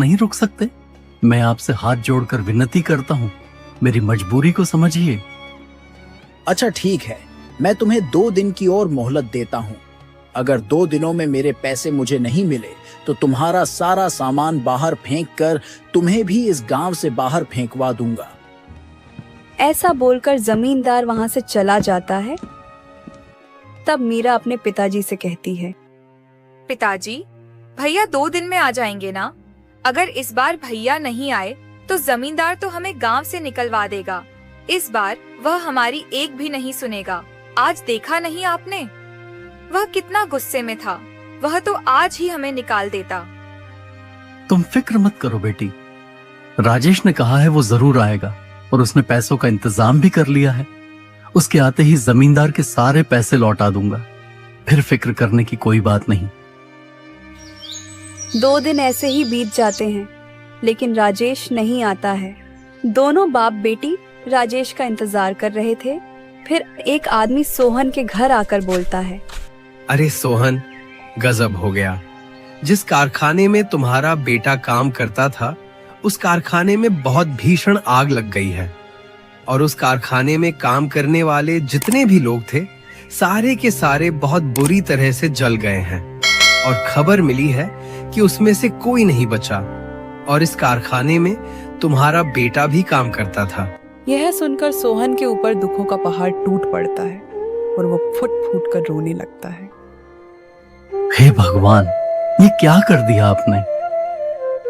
नहीं रुक सकते? मैं आपसे हाथ जोड़कर विनती करता हूँ, मेरी मजबूरी को समझिए। अच्छा ठीक है, मैं तुम्हें 2 दिन की और मोहलत देता हूँ। अगर 2 दिनों में मेरे पैसे मुझे नहीं मिले तो तुम्हारा सारा सामान बाहर फेंक कर तुम्हें भी इस गांव से बाहर फेंकवा दूंगा। ऐसा बोलकर जमींदार वहां से चला जाता है। तब मीरा अपने पिताजी से कहती है, पिताजी, भैया 2 दिन में आ जाएंगे ना? अगर इस बार भैया नहीं आए तो जमींदार तो हमें गांव से निकलवा देगा। इस बार वह हमारी एक भी नहीं सुनेगा। आज देखा नहीं आपने, वह कितना गुस्से में था। वह तो आज ही हमें निकाल देता। तुम फिक्र मत करो बेटी, राजेश ने कहा है वो जरूर आएगा और उसने पैसों का इंतजाम भी कर लिया है। उसके आते ही जमींदार के सारे पैसे लौटा दूंगा, फिर फिक्र करने की कोई बात नहीं। 2 दिन ऐसे ही बीत जाते हैं, लेकिन राजेश नहीं आता है। दोनों बाप बेटी राजेश का इंतजार कर रहे थे। फिर एक आदमी सोहन के घर आकर बोलता है, अरे सोहन, गजब हो गया। जिस कारखाने में तुम्हारा बेटा काम करता था, उस कारखाने में बहुत भीषण आग लग गई है और उस कारखाने में काम करने वाले जितने भी लोग थे, सारे के सारे बहुत बुरी तरह से जल गए हैं। और खबर मिली है कि उसमें से कोई नहीं बचा और इस कारखाने में तुम्हारा बेटा भी काम करता था। यह सुनकर सोहन के ऊपर दुखों का पहाड़ टूट पड़ता है और वो फुट फुट कर रोने लगता है। हे भगवान, ये क्या कर दिया आपने?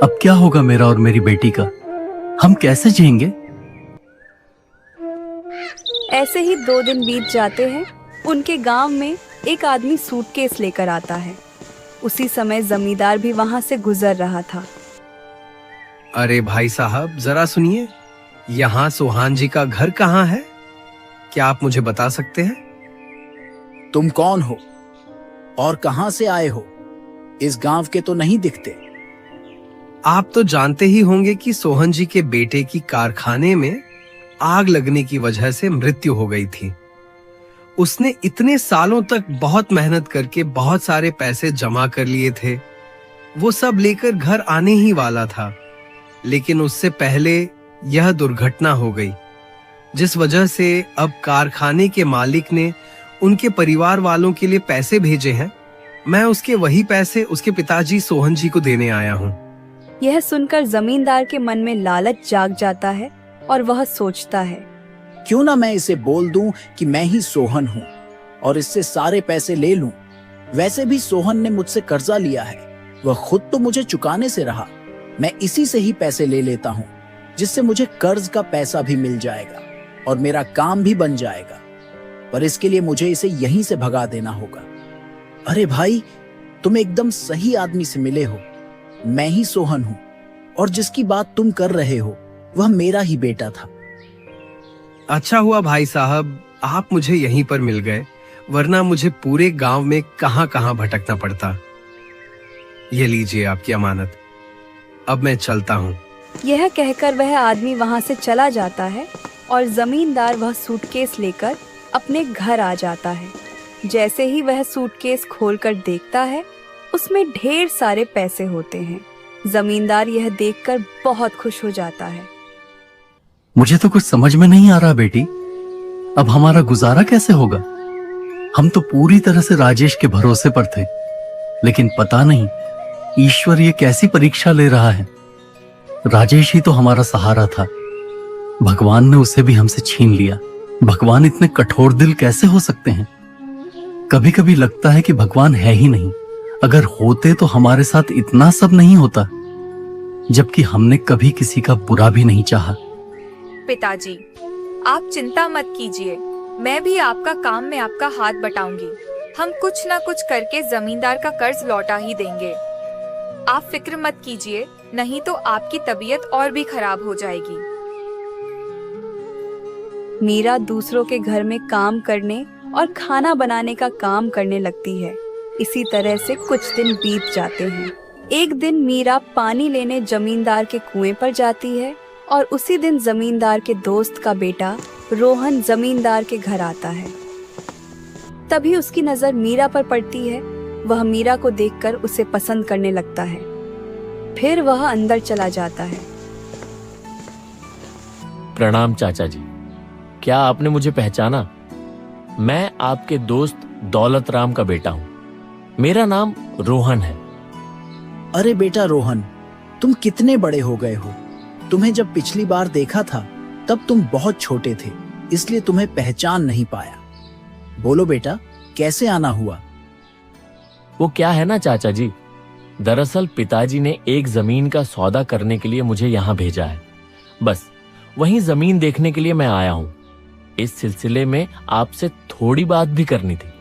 अब क्या होगा मेरा और मेरी बेटी का? हम कैसे जिएंगे? ऐसे ही 2 दिन बीत जाते हैं। उनके गांव में एक आदमी सूटकेस लेकर आता है। उसी समय जमींदार भी वहां से गुजर रहा था। अरे भाई साहब, जरा सुनिए, यहाँ सोहान जी का घर कहाँ है? क्या आप मुझे बता सकते हैं? तुम कौन हो और कहां से आए हो? इस गांव के तो नहीं दिखते। आप तो जानते ही होंगे कि सोहन जी के बेटे की कारखाने में आग लगने की वजह से मृत्यु हो गई थी। उसने इतने सालों तक बहुत मेहनत करके बहुत सारे पैसे जमा कर लिए थे। वो सब लेकर घर आने ही वाला था, लेकिन उससे पहले यह दुर्घटना हो गई, जिस वजह से अब कारखाने के मालिक ने उनके परिवार वालों के लिए पैसे भेजे हैं। मैं उसके वही पैसे उसके पिताजी सोहन जी को देने आया हूँ। यह सुनकर जमींदार के मन में लालच जाग जाता है और वह सोचता है, क्यों ना मैं इसे बोल दूं कि मैं ही सोहन हूँ और इससे सारे पैसे ले लूं। वैसे भी सोहन ने मुझसे कर्जा लिया है, वह खुद तो मुझे चुकाने से रहा। मैं इसी से ही पैसे ले लेता हूँ, जिससे मुझे कर्ज का पैसा भी मिल जाएगा और मेरा काम भी बन जाएगा। पर इसके लिए मुझे इसे यहीं से भगा देना होगा। अरे भाई, तुम एकदम सही आदमी से मिले हो। मैं ही सोहन हूँ और जिसकी बात तुम कर रहे हो वह मेरा ही बेटा था। अच्छा हुआ भाई साहब, आप मुझे यहीं पर मिल गए, वरना मुझे पूरे गांव में कहां कहां भटकना पड़ता। ये लीजिए आपकी अमानत, अब मैं चलता हूँ। यह कहकर वह आदमी वहां से चला जाता है और जमींदार वह सूटकेस लेकर अपने घर आ जाता है। जैसे ही वह सूटकेस खोलकर देखता है, उसमें ढेर सारे पैसे होते हैं। जमींदार यह देखकर बहुत खुश हो जाता है। मुझे तो कुछ समझ में नहीं आ रहा बेटी, अब हमारा गुजारा कैसे होगा? हम तो पूरी तरह से राजेश के भरोसे पर थे, लेकिन पता नहीं ईश्वर ये कैसी परीक्षा ले रहा है। राजेश ही तो हमारा सहारा था, भगवान ने उसे भी हमसे छीन लिया। भगवान इतने कठोर दिल कैसे हो सकते हैं? कभी कभी लगता है कि भगवान है ही नहीं। अगर होते तो हमारे साथ इतना सब नहीं होता, जबकि हमने कभी किसी का बुरा भी नहीं चाहा। पिताजी, आप चिंता मत कीजिए, मैं भी आपका काम में आपका हाथ बटाऊंगी। हम कुछ ना कुछ करके जमींदार का कर्ज लौटा ही देंगे। आप फिक्र मत कीजिए, नहीं तो आपकी तबीयत और भी खराब हो जाएगी। मीरा दूसरों के घर में काम करने और खाना बनाने का काम करने लगती है। इसी तरह से कुछ दिन बीत जाते हैं। एक दिन मीरा पानी लेने जमींदार के कुएं पर जाती है और उसी दिन जमींदार के दोस्त का बेटा रोहन जमींदार के घर आता है। तभी उसकी नजर मीरा पर पड़ती है। वह मीरा को देखकर उसे पसंद करने लगता है। फिर वह अंदर चला जाता है। प्रणाम चाचा जी, क्या आपने मुझे पहचाना? मैं आपके दोस्त दौलत राम का बेटा हूँ। मेरा नाम रोहन है। अरे बेटा रोहन, तुम कितने बड़े हो गए हो। तुम्हें जब पिछली बार देखा था तब तुम बहुत छोटे थे, इसलिए तुम्हें पहचान नहीं पाया। बोलो बेटा, कैसे आना हुआ? वो क्या है ना चाचा जी, दरअसल पिताजी ने एक जमीन का सौदा करने के लिए मुझे यहाँ भेजा है। बस वहीं जमीन देखने के लिए मैं आया हूँ। इस सिलसिले में आपसे थोड़ी बात भी करनी थी।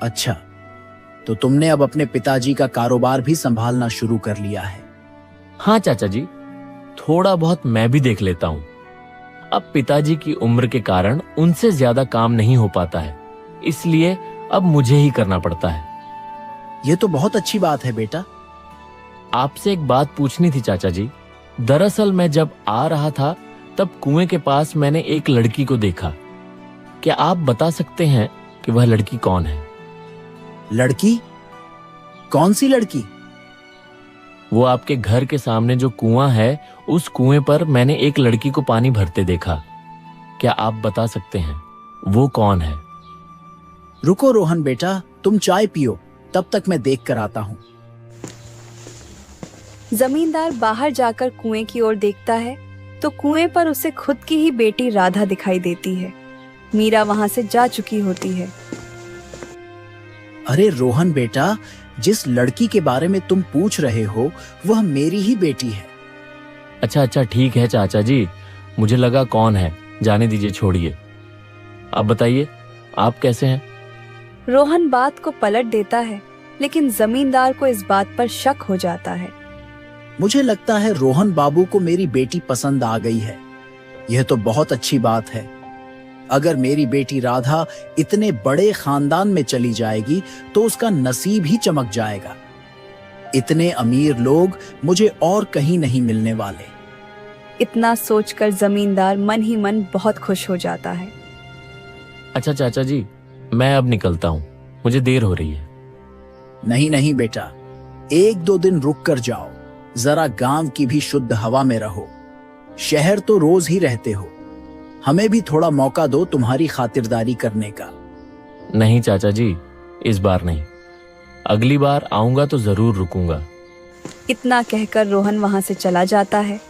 अच्छा, तो तुमने अब अपने पिताजी का कारोबार भी संभालना शुरू कर लिया है? हाँ चाचा जी, थोड़ा बहुत मैं भी देख लेता हूँ। अब पिताजी की उम्र के कारण उनसे ज्यादा काम नहीं हो पाता है, इसलिए अब मुझे ही करना पड़ता है। ये तो बहुत अच्छी बात है बेटा। आपसे एक बात पूछनी थी चाचा जी। दरअसल मैं जब आ रहा था तब कुएं के पास मैंने एक लड़की को देखा। क्या आप बता सकते हैं कि वह लड़की कौन है? लड़की? कौन सी लड़की? वो आपके घर के सामने जो कुआं है, उस कुएं पर मैंने एक लड़की को पानी भरते देखा। क्या आप बता सकते हैं वो कौन है? रुको रोहन बेटा, तुम चाय पियो, तब तक मैं देख कर आता हूँ। जमींदार बाहर जाकर कुएं की ओर देखता है तो कुएं पर उसे खुद की ही बेटी राधा दिखाई देती है। मीरा वहां से जा चुकी होती है। अरे रोहन बेटा, जिस लड़की के बारे में तुम पूछ रहे हो वह मेरी ही बेटी है। अच्छा ठीक है चाचा जी, मुझे लगा कौन है। जाने दीजिए, छोड़िए। अब बताइए, आप कैसे हैं? रोहन बात को पलट देता है, लेकिन जमींदार को इस बात पर शक हो जाता है। मुझे लगता है रोहन बाबू को मेरी बेटी पसंद आ गई है। यह तो बहुत अच्छी बात है। अगर मेरी बेटी राधा इतने बड़े खानदान में चली जाएगी तो उसका नसीब ही चमक जाएगा। इतने अमीर लोग मुझे और कहीं नहीं मिलने वाले। इतना सोचकर जमींदार मन ही मन बहुत खुश हो जाता है। अच्छा चाचा जी, मैं अब निकलता हूँ, मुझे देर हो रही है। नहीं नहीं बेटा, 1-2 दिन रुक कर जाओ। जरा गांव की भी शुद्ध हवा में रहो। शहर तो रोज ही रहते हो, हमें भी थोड़ा मौका दो तुम्हारी खातिरदारी करने का। नहीं चाचा जी, इस बार नहीं। अगली बार आऊंगा तो जरूर रुकूंगा। इतना कहकर रोहन वहां से चला जाता है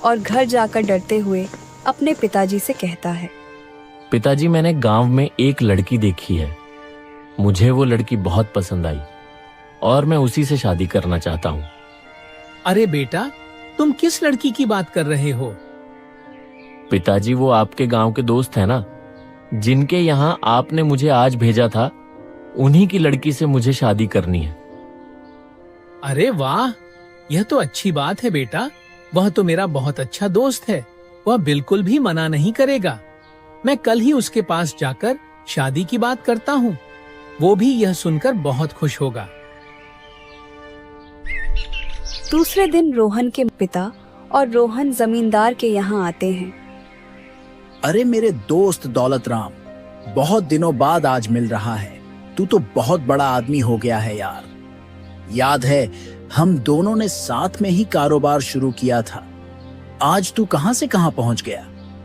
और घर जाकर डरते हुए अपने पिताजी से कहता है, पिताजी, मैंने गांव में एक लड़की देखी है। मुझे वो लड़की बहुत पसंद आई और मैं उसी से शादी करना चाहता हूँ। अरे बेटा, तुम किस लड़की की बात कर रहे हो? पिताजी, वो आपके गांव के दोस्त हैं ना, जिनके यहाँ आपने मुझे आज भेजा था, उन्हीं की लड़की से मुझे शादी करनी है। अरे वाह, यह तो अच्छी बात है बेटा। वह तो मेरा बहुत अच्छा दोस्त है, वह बिल्कुल भी मना नहीं करेगा। मैं कल ही उसके पास जाकर शादी की बात करता हूँ। वो भी यह सुनकर बहुत खुश होगा। दूसरे दिन रोहन के पिता और रोहन जमींदार के यहाँ आते हैं। अरे मेरे दोस्त दौलत राम, बहुत दिनों बाद आज मिल रहा है। तू तो बहुत बड़ा आदमी हो गया है यार। याद है हम दोनों ने साथ में ही कारोबार शुरू किया था। आज तू कहां से कहां पहुंच गया।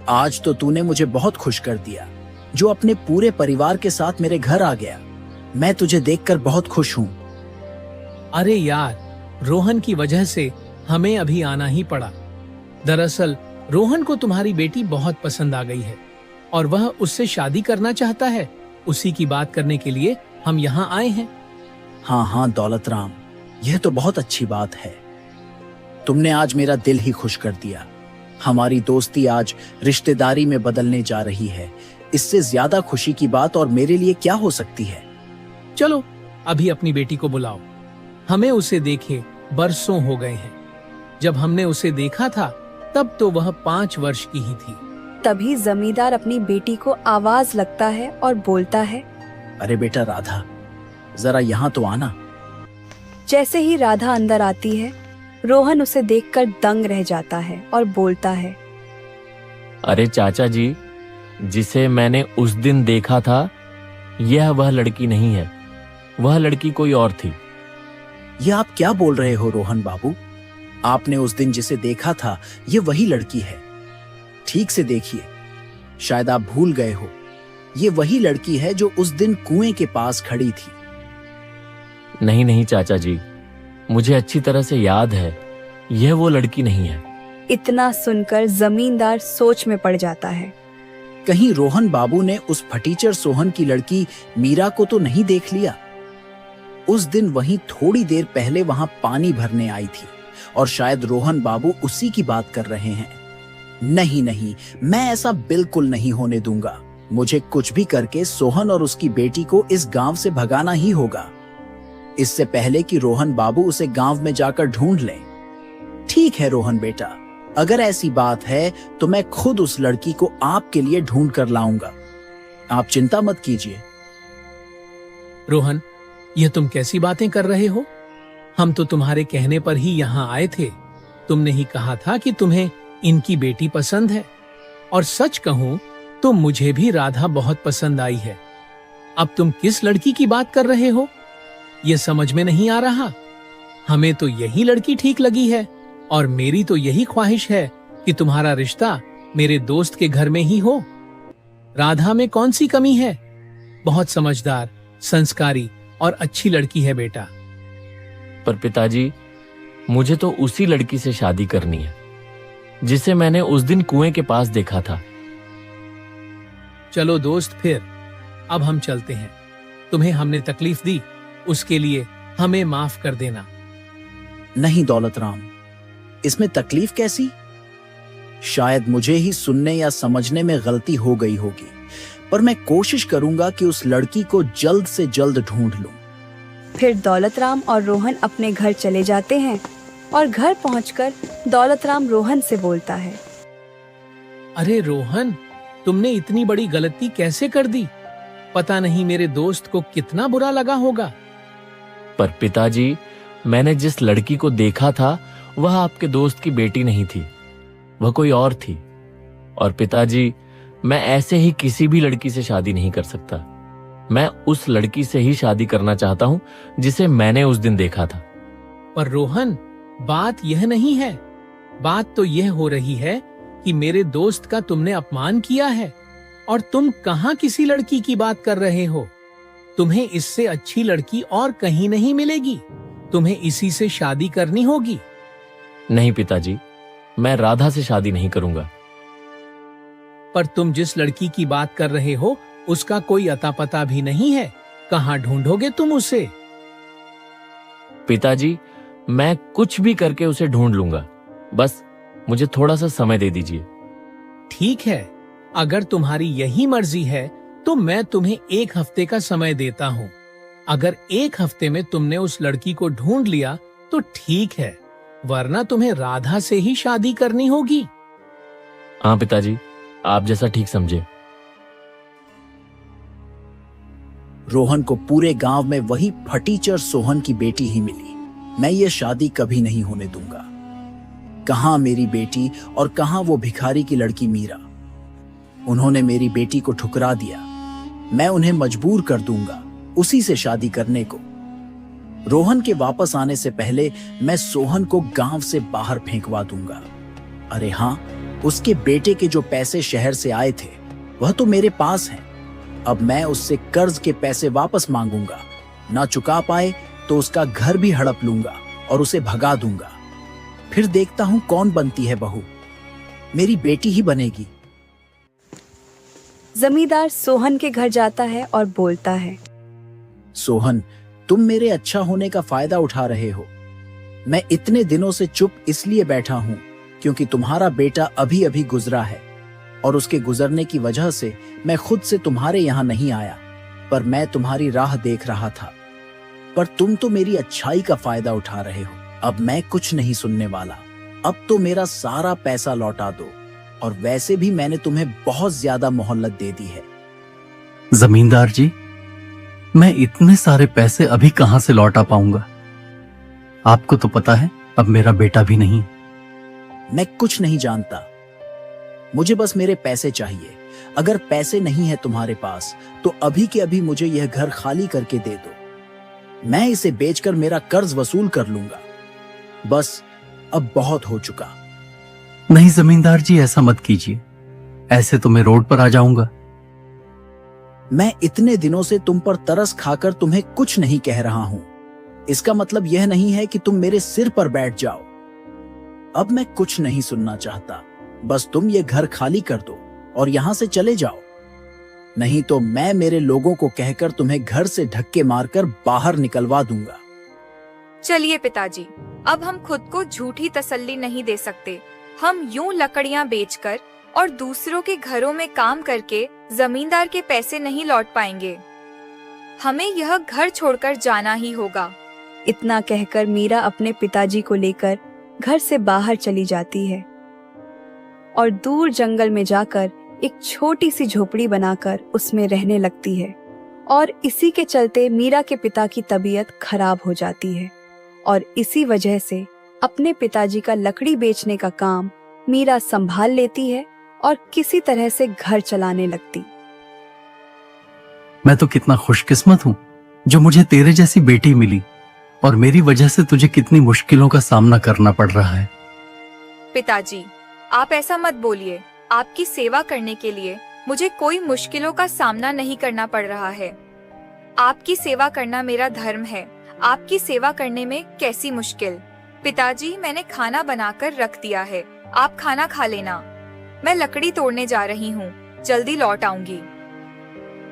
आज तो तूने मुझे बहुत खुश कर दिया, जो अपने पूरे परिवार के साथ मेरे घर आ गया। मैं तुझे देखकर बहुत खुश हूँ। अरे यार, रोहन की वजह से हमें अभी आना ही पड़ा। दरअसल रोहन को तुम्हारी बेटी बहुत पसंद आ गई है और वह उससे शादी करना चाहता है। उसी की बात करने के लिए हम यहाँ आए हैं। हाँ दौलत राम, यह तो बहुत अच्छी बात है। तुमने आज मेरा दिल ही खुश कर दिया। हमारी दोस्ती आज रिश्तेदारी में बदलने जा रही है। इससे ज्यादा खुशी की बात और मेरे लिए क्या हो सकती है। चलो अभी अपनी बेटी को बुलाओ। हमें उसे देखे बरसों हो गए हैं। जब हमने उसे देखा था तब तो वह 5 वर्ष की ही थी। तभी जमींदार अपनी बेटी को आवाज लगता है और बोलता है, अरे बेटा राधा, जरा यहाँ तो आना। जैसे ही राधा अंदर आती है, रोहन उसे देखकर दंग रह जाता है और बोलता है, अरे चाचा जी, जिसे मैंने उस दिन देखा था, यह वह लड़की नहीं है। वह लड़की कोई और थी। ये आप क्या बोल रहे हो रोहन बाबू? आपने उस दिन जिसे देखा था ये वही लड़की है। ठीक से देखिए, शायद आप भूल गए हो। ये वही लड़की है जो उस दिन कुएं के पास खड़ी थी। नहीं नहीं चाचा जी, मुझे अच्छी तरह से याद है, यह वो लड़की नहीं है। इतना सुनकर जमींदार सोच में पड़ जाता है। कहीं रोहन बाबू ने उस फटीचर सोहन की लड़की मीरा को तो नहीं देख लिया? उस दिन वहीं थोड़ी देर पहले वहां पानी भरने आई थी और शायद रोहन बाबू उसी की बात कर रहे हैं। नहीं नहीं, मैं ऐसा बिल्कुल नहीं होने दूंगा। मुझे कुछ भी करके सोहन और उसकी बेटी को इस गांव से भगाना ही होगा, इससे पहले कि रोहन बाबू उसे गांव में जाकर ढूंढ लें। ठीक है रोहन बेटा, अगर ऐसी बात है तो मैं खुद उस लड़की को आपके लिए ढूंढ कर लाऊंगा। आप चिंता मत कीजिए। रोहन, यह तुम कैसी बातें कर रहे हो? हम तो तुम्हारे कहने पर ही यहाँ आए थे। तुमने ही कहा था कि तुम्हें इनकी बेटी पसंद है, और सच कहूं तो मुझे भी राधा बहुत पसंद आई है। अब तुम किस लड़की की बात कर रहे हो, यह समझ में नहीं आ रहा। हमें तो यही लड़की ठीक लगी है, और मेरी तो यही ख्वाहिश है कि तुम्हारा रिश्ता मेरे दोस्त के घर में ही हो। राधा में कौन सी कमी है? बहुत समझदार, संस्कारी और अच्छी लड़की है बेटा। पर पिताजी, मुझे तो उसी लड़की से शादी करनी है जिसे मैंने उस दिन कुएं के पास देखा था। चलो दोस्त, फिर अब हम चलते हैं। तुम्हें हमने तकलीफ दी, उसके लिए हमें माफ कर देना। नहीं दौलत राम, इसमें तकलीफ कैसी? शायद मुझे ही सुनने या समझने में गलती हो गई होगी, पर मैं कोशिश करूंगा कि उस लड़की को जल्द से जल्द ढूंढ लूं। फिर दौलतराम और रोहन अपने घर चले जाते हैं और घर पहुंचकर दौलतराम रोहन से बोलता है। अरे रोहन, तुमने इतनी बड़ी गलती कैसे कर दी? पता नहीं मेरे दोस्त को कितना बुरा लगा होगा। पर पिताजी, मैंने जिस लड़की को देखा था वह आपके दोस्त की बेटी नहीं थी, वह कोई और थी। और पिताजी, मैं ऐसे ही किसी भी लड़की से शादी नहीं कर सकता। मैं उस लड़की से ही शादी करना चाहता हूं जिसे मैंने उस दिन देखा था। पर रोहन, बात यह नहीं है। बात तो यह हो रही है कि मेरे दोस्त का तुमने अपमान किया है, और तुम कहां किसी लड़की की बात कर रहे हो? तुम्हें इससे अच्छी लड़की और कहीं नहीं मिलेगी। तुम्हें इसी से शादी करनी होगी। नहीं पिताजी, मैं राधा से शादी नहीं करूंगा। पर तुम जिस लड़की की बात कर रहे हो उसका कोई अता पता भी नहीं है। कहां ढूंढोगे तुम उसे? पिताजी, मैं कुछ भी करके उसे ढूंढ लूंगा, बस मुझे थोड़ा सा समय दे दीजिए। ठीक है, अगर तुम्हारी यही मर्जी है तो मैं तुम्हें 1 हफ्ते का समय देता हूँ। अगर 1 हफ्ते में तुमने उस लड़की को ढूंढ लिया तो ठीक है, वरना तुम्हें राधा से ही शादी करनी होगी। हाँ पिताजी, आप जैसा ठीक समझे। रोहन को पूरे गांव में वही फटीचर सोहन की बेटी ही मिली। मैं ये शादी कभी नहीं होने दूंगा। कहां मेरी बेटी और कहां वो भिखारी की लड़की मीरा? उन्होंने मेरी बेटी को ठुकरा दिया। मैं उन्हें मजबूर कर दूंगा उसी से शादी करने को। रोहन के वापस आने से पहले मैं सोहन को गांव से बाहर फेंकवा दूंगा। अरे हाँ, उसके बेटे के जो पैसे शहर से आए थे वह तो मेरे पास हैं। अब मैं उससे कर्ज के पैसे वापस मांगूंगा। ना चुका पाए तो उसका घर भी हड़प लूंगा और उसे भगा दूंगा। फिर देखता हूं कौन बनती है बहू। मेरी बेटी ही बनेगी। जमींदार सोहन के घर जाता है और बोलता है। सोहन, तुम मेरे अच्छा होने का फायदा उठा रहे हो। मैं इतने दिनों से चुप इसलिए बैठा हूं क्योंकि तुम्हारा बेटा अभी अभी गुजरा है, और उसके गुजरने की वजह से मैं खुद से तुम्हारे यहाँ नहीं आया, पर मैं तुम्हारी राह देख रहा था। पर तुम तो मेरी अच्छाई का फायदा उठा रहे हो। अब मैं कुछ नहीं सुनने वाला। अब तो मेरा सारा पैसा लौटा दो, और वैसे भी मैंने तुम्हें बहुत ज्यादा मोहलत दे दी है। जमींदार जी, मैं इतने सारे पैसे अभी कहां से लौटा पाऊंगा? आपको तो पता है अब मेरा बेटा भी नहीं। मैं कुछ नहीं जानता, मुझे बस मेरे पैसे चाहिए। अगर पैसे नहीं है तुम्हारे पास तो अभी के अभी मुझे यह घर खाली करके दे दो। मैं इसे बेचकर मेरा कर्ज वसूल कर लूंगा। बस अब बहुत हो चुका। नहीं जमींदार जी, ऐसा मत कीजिए, ऐसे तो मैं रोड पर आ जाऊंगा। मैं इतने दिनों से तुम पर तरस खाकर तुम्हें कुछ नहीं कह रहा हूं। इसका मतलब यह नहीं है कि तुम मेरे सिर पर बैठ जाओ। अब मैं कुछ नहीं सुनना चाहता। बस तुम ये घर खाली कर दो और यहां से चले जाओ, नहीं तो मैं मेरे लोगों को कहकर तुम्हें घर से धक्के मारकर बाहर निकलवा दूंगा। चलिए पिताजी, अब हम खुद को झूठी तसल्ली नहीं दे सकते। हम यूं लकड़ियां बेचकर और दूसरों के घरों में काम करके जमींदार के पैसे नहीं लौट पाएंगे। हमें यह घर छोड़कर जाना ही होगा। इतना कहकर मीरा अपने पिताजी को लेकर घर से बाहर चली जाती है और दूर जंगल में जाकर एक छोटी सी झोपड़ी बनाकर उसमें रहने लगती है। और इसी के चलते मीरा के पिता की तबीयत खराब हो जाती है और इसी वजह से अपने पिताजी का लकड़ी बेचने का काम मीरा संभाल लेती है और किसी तरह से घर चलाने लगती। मैं तो कितना खुशकिस्मत हूं जो मुझे तेरे जैसी बेटी मिली, और मेरी वजह से तुझे कितनी मुश्किलों का सामना करना पड़ रहा है। पिताजी, आप ऐसा मत बोलिए। आपकी सेवा करने के लिए मुझे कोई मुश्किलों का सामना नहीं करना पड़ रहा है। आपकी सेवा करना मेरा धर्म है। आपकी सेवा करने में कैसी मुश्किल? पिताजी, मैंने खाना बनाकर रख दिया है, आप खाना खा लेना। मैं लकड़ी तोड़ने जा रही हूँ, जल्दी लौट आऊंगी।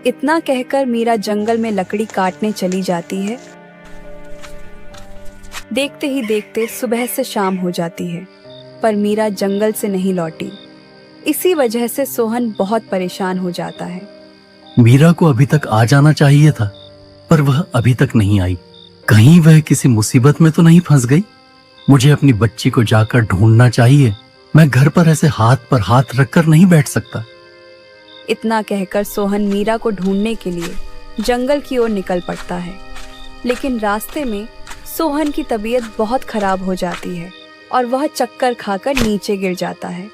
इतना कहकर मीरा जंगल में लकड़ी काटने चली जाती है। देखते ही देखते सुबह से शाम हो जाती है, पर मीरा जंगल से नहीं लौटी। इसी वजह से सोहन बहुत परेशान हो जाता है। मीरा को अभी तक आ जाना चाहिए था, पर वह अभी तक नहीं आई। कहीं वह किसी मुसीबत में तो नहीं फंस गई? मुझे अपनी बच्ची को जाकर ढूंढना चाहिए। मैं घर पर ऐसे हाथ पर हाथ रखकर नहीं बैठ सकता। इतना कहकर सोहन मीरा को ढूंढने के लिए जंगल की ओर निकल पड़ता है, लेकिन रास्ते में सोहन की तबीयत बहुत खराब हो जाती है और वह चक्कर खाकर नीचे गिर जाता है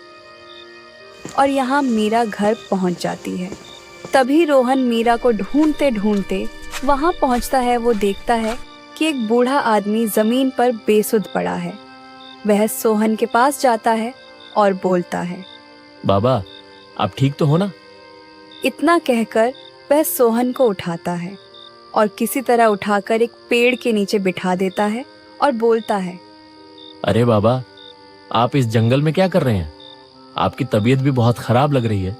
और यहाँ मीरा घर पहुँच जाती है। तभी रोहन मीरा को ढूंढते ढूंढते वहाँ पहुँचता है। वो देखता है कि एक बूढ़ा आदमी जमीन पर बेसुध पड़ा है। वह सोहन के पास जाता है और बोलता है, बाबा, आप ठीक तो हो ना? इतना कहकर वह सोहन को उठाता है और किसी तरह उठाकर एक पेड़ के नीचे बिठा देता है और बोलता है, अरे बाबा, आप इस जंगल में क्या कर रहे हैं? आपकी तबीयत भी बहुत खराब लग रही है।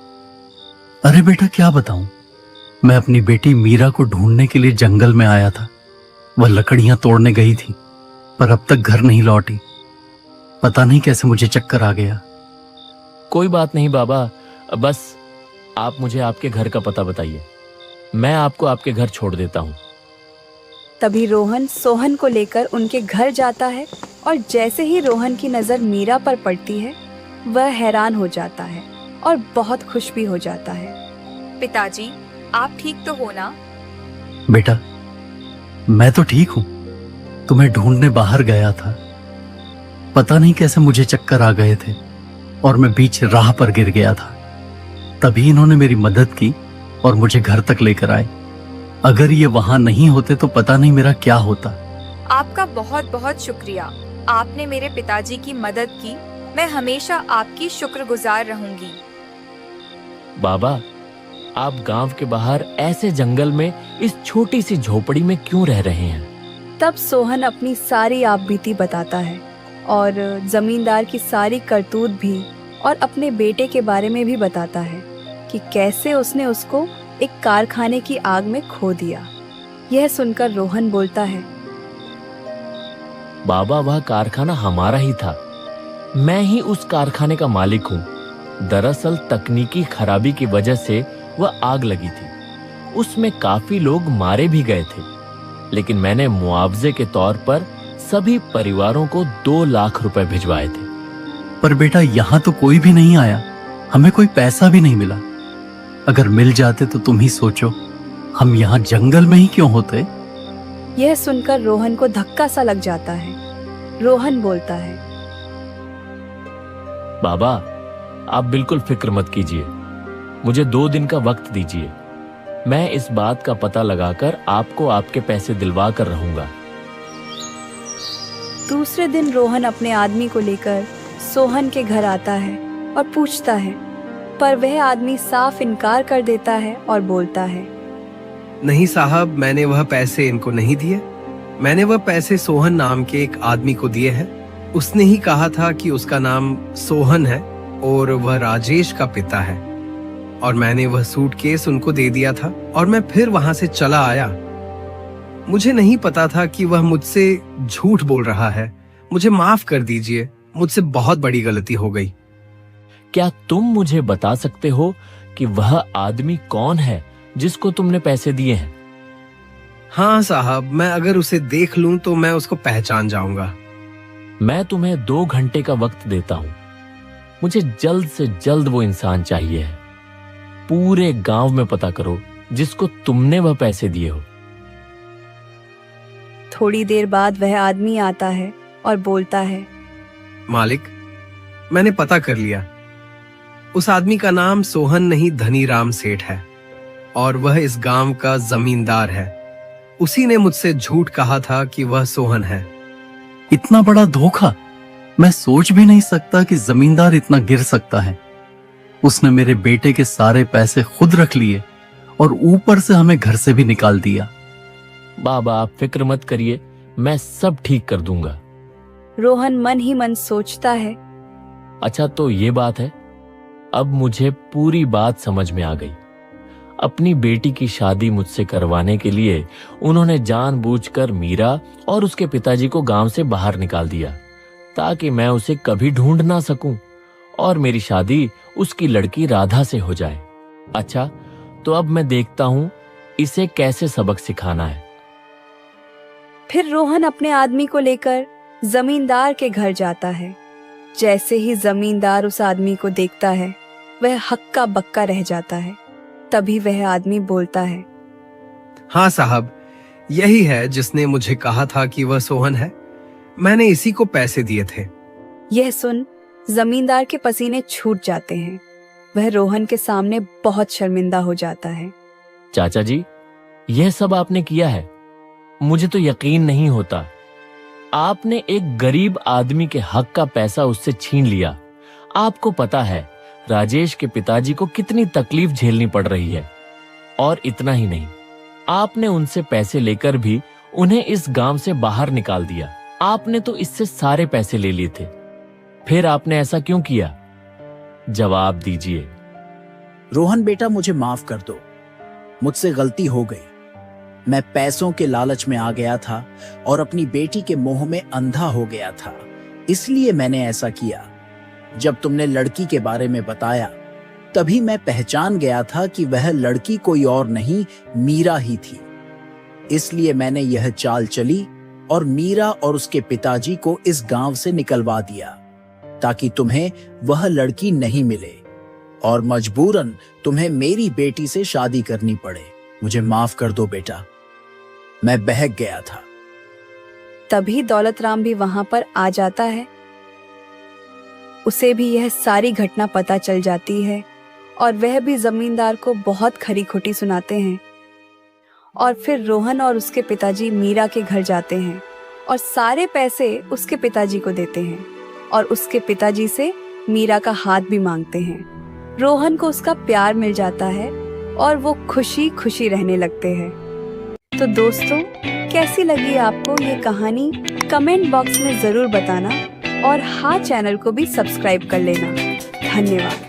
अरे बेटा, क्या बताऊं, मैं अपनी बेटी मीरा को ढूंढने के लिए जंगल में आया था। वह लकड़ियां तोड़ने गई थी, पर अब तक घर नहीं लौटी। पता नहीं कैसे मुझे चक्कर आ गया। कोई बात नहीं बाबा, बस आप मुझे आपके घर का पता बताइए, मैं आपको आपके घर छोड़ देता हूँ। तभी रोहन सोहन को लेकर उनके घर जाता है और जैसे ही रोहन की नजर मीरा पर पड़ती है, वह हैरान हो जाता है और बहुत खुश भी हो जाता है। पिताजी, आप ठीक तो हो ना? बेटा, मैं तो ठीक हूं। तुम्हें ढूंढने बाहर गया था, पता नहीं कैसे मुझे चक्कर आ गए थे और मैं बीच राह पर गिर गया था। तभी इन्होंने मेरी मदद की और मुझे घर तक लेकर आए। अगर ये वहां नहीं होते तो पता नहीं मेरा क्या होता। आपका बहुत बहुत शुक्रिया। आपने मेरे पिताजी की मदद की। मैं हमेशा आपकी शुक्रगुजार रहूंगी। बाबा, आप गांव के बाहर ऐसे जंगल में इस छोटी सी झोपड़ी में क्यों रह रहे हैं? तब सोहन अपनी सारी आपबीती बताता है और जमींदार की सारी करतूत भी और अपने बेटे के बारे में भी बताता है कि कैसे उसने उसको एक कारखाने की आग में खो दिया। यह सुनकर रोहन बोलता है, बाबा, वह कारखाना हमारा ही था। मैं ही उस कारखाने का मालिक हूँ। दरअसल तकनीकी खराबी की वजह से वह आग लगी थी। उसमें काफी लोग मारे भी गए थे, लेकिन मैंने मुआवजे के तौर पर सभी परिवारों को 2 लाख रुपए भिजवाए थे। पर बेटा, यहाँ तो कोई भी नहीं आया, हमें कोई पैसा भी नहीं मिला। अगर मिल जाते तो तुम ही सोचो, हम यहाँ जंगल में ही क्यों होते? यह सुनकर रोहन को धक्का सा लग जाता है। रोहन बोलता है, बाबा, आप बिल्कुल फिक्र मत कीजिए। मुझे 2 दिन का वक्त दीजिए। मैं इस बात का पता लगाकर आपको आपके पैसे दिलवा कर रहूंगा। दूसरे दिन रोहन अपने आदमी को लेकर सोहन के घर आता है और पूछता है, पर वह आदमी साफ इनकार कर देता है और बोलता है, नहीं साहब, मैंने वह पैसे इनको नहीं दिए। मैंने वह पैसे सोहन नाम के एक आदमी को दिए हैं। उसने ही कहा था कि उसका नाम सोहन है और वह राजेश का पिता है, और मैंने वह सूटकेस उनको दे दिया था और मैं फिर वहां से चला आया। मुझे नहीं पता था कि वह मुझसे झूठ बोल रहा है। मुझे माफ कर दीजिए, मुझसे बहुत बड़ी गलती हो गई। क्या तुम मुझे बता सकते हो कि वह आदमी कौन है जिसको तुमने पैसे दिए हैं? हाँ साहब, मैं अगर उसे देख लूं तो मैं उसको पहचान जाऊंगा। मैं तुम्हें 2 घंटे का वक्त देता हूं। मुझे जल्द से जल्द वो इंसान चाहिए है। पूरे गांव में पता करो जिसको तुमने वह पैसे दिए हो। थोड़ी देर बाद वह आदमी आता है और बोलता है, मालिक, मैंने पता कर लिया। उस आदमी का नाम सोहन नहीं धनीराम सेठ है और वह इस गांव का जमींदार है। उसी ने मुझसे झूठ कहा था कि वह सोहन है। इतना बड़ा धोखा! मैं सोच भी नहीं सकता कि जमींदार इतना गिर सकता है। उसने मेरे बेटे के सारे पैसे खुद रख लिए और ऊपर से हमें घर से भी निकाल दिया। बाबा, आप फिक्र मत करिए, मैं सब ठीक कर दूंगा। रोहन मन ही मन सोचता है, अच्छा तो ये बात है। अब मुझे पूरी बात समझ में आ गई। अपनी बेटी की शादी मुझसे करवाने के लिए उन्होंने जानबूझकर मीरा और उसके पिताजी को गांव से बाहर निकाल दिया ताकि मैं उसे कभी ढूंढ ना सकूं और मेरी शादी उसकी लड़की राधा से हो जाए। अच्छा, तो अब मैं देखता हूं इसे कैसे सबक सिखाना है। फिर रोहन अपने आदमी को लेकर जमींदार के घर जाता है। जैसे ही जमींदार उस आदमी को देखता है, वह हक्का बक्का रह जाता है। तभी वह आदमी बोलता है, हाँ साहब, यही है जिसने मुझे कहा था कि वह सोहन है। मैंने इसी को पैसे दिए थे। यह सुन जमींदार के पसीने छूट जाते हैं। वह रोहन के सामने बहुत शर्मिंदा हो जाता है। चाचा जी, यह सब आपने किया है? मुझे तो यकीन नहीं होता। आपने एक गरीब आदमी के हक का पैसा उससे छीन लिया। आपको पता है राजेश के पिताजी को कितनी तकलीफ झेलनी पड़ रही है। और इतना ही नहीं, आपने उनसे पैसे लेकर भी उन्हें इस गांव से बाहर निकाल दिया। आपने तो इससे सारे पैसे ले लिए थे। फिर आपने ऐसा क्यों किया? जवाब दीजिए। रोहन बेटा, मुझे माफ कर दो। मुझसे गलती हो गई। मैं पैसों के लालच में आ गया था और अपनी बेटी के मोह में अंधा हो गया था, इसलिए मैंने ऐसा किया। जब तुमने लड़की के बारे में बताया, तभी मैं पहचान गया था कि वह लड़की कोई और नहीं, मीरा ही थी। इसलिए मैंने यह चाल चली और मीरा और उसके पिताजी को इस गांव से निकलवा दिया ताकि तुम्हें वह लड़की नहीं मिले और मजबूरन तुम्हें मेरी बेटी से शादी करनी पड़े। मुझे माफ कर दो बेटा, मैं बहक गया था। तभी दौलत राम भी वहां पर आ जाता है। उसे भी यह सारी घटना पता चल जाती है और वह भी जमींदार को बहुत खरी खोटी सुनाते हैं। और फिर रोहन और उसके पिताजी मीरा के घर जाते हैं और सारे पैसे उसके पिताजी को देते हैं और उसके पिताजी से मीरा का हाथ भी मांगते हैं। रोहन को उसका प्यार मिल जाता है और वो खुशी खुशी रहने लगते हैं। तो दोस्तों, कैसी लगी आपको ये कहानी? कमेंट बॉक्स में जरूर बताना और हाँ, चैनल को भी सब्सक्राइब कर लेना। धन्यवाद।